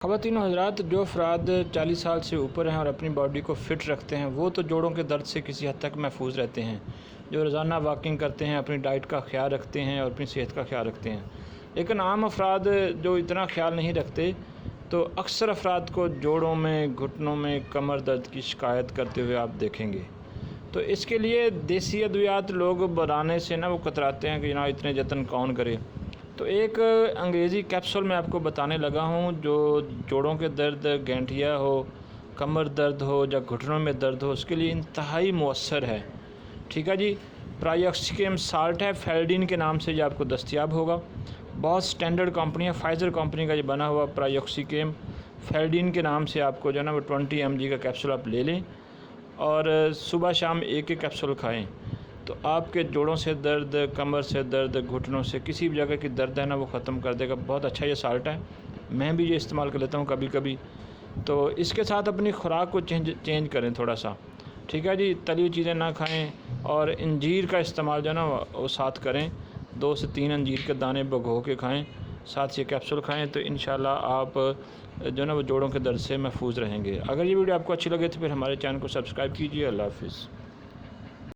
ख़वातीन व हज़रात, जो अफराद 40 साल से ऊपर हैं और अपनी बॉडी को फ़िट रखते हैं वो तो जोड़ों के दर्द से किसी हद तक महफूज रहते हैं। जो रोज़ाना वॉकिंग करते हैं, अपनी डाइट का ख्याल रखते हैं और अपनी सेहत का ख्याल रखते हैं। लेकिन आम अफराद जो इतना ख्याल नहीं रखते, तो अक्सर अफराद को जोड़ों में, घुटनों में कमर दर्द की शिकायत करते हुए आप देखेंगे। तो इसके लिए देसी अद्वियात लोग बनाने से ना वो कतराते हैं कि जनाब इतने जतन कौन करे। तो एक अंग्रेज़ी कैप्सूल मैं आपको बताने लगा हूँ जो जोड़ों के दर्द, गैंठिया हो, कमर दर्द हो या घुटनों में दर्द हो, उसके लिए इंतहाई मौसर है। ठीक है जी। प्रायोक्सिकेम साल्ट है, फेल्डिन के नाम से ये आपको दस्तयाब होगा। बहुत स्टैंडर्ड कंपनी है, फाइज़र कंपनी का ये बना हुआ प्रायोक्सिकेम फेल्डिन के नाम से आपको जो है ना वो 20 mg का कैप्सूल आप ले लें और सुबह शाम एक एक कैप्सूल खाएँ। तो आपके जोड़ों से दर्द, कमर से दर्द, घुटनों से किसी भी जगह की दर्द है ना वो ख़त्म कर देगा। बहुत अच्छा ये साल्ट है, मैं भी ये इस्तेमाल कर लेता हूँ कभी कभी। तो इसके साथ अपनी खुराक को चेंज करें थोड़ा सा। ठीक है जी। तली हुई चीज़ें ना खाएं और अंजीर का इस्तेमाल जो है ना वो साथ करें। 2 से 3 अंजीर के दाने भिगो के खाएँ, साथ से कैप्सूल खाएँ, तो इंशाल्लाह आप जो है ना वो जोड़ों के दर्द से महफूज रहेंगे। अगर ये वीडियो आपको अच्छी लगे तो फिर हमारे चैनल को सब्सक्राइब कीजिए। अल्लाह हाफ़िज़।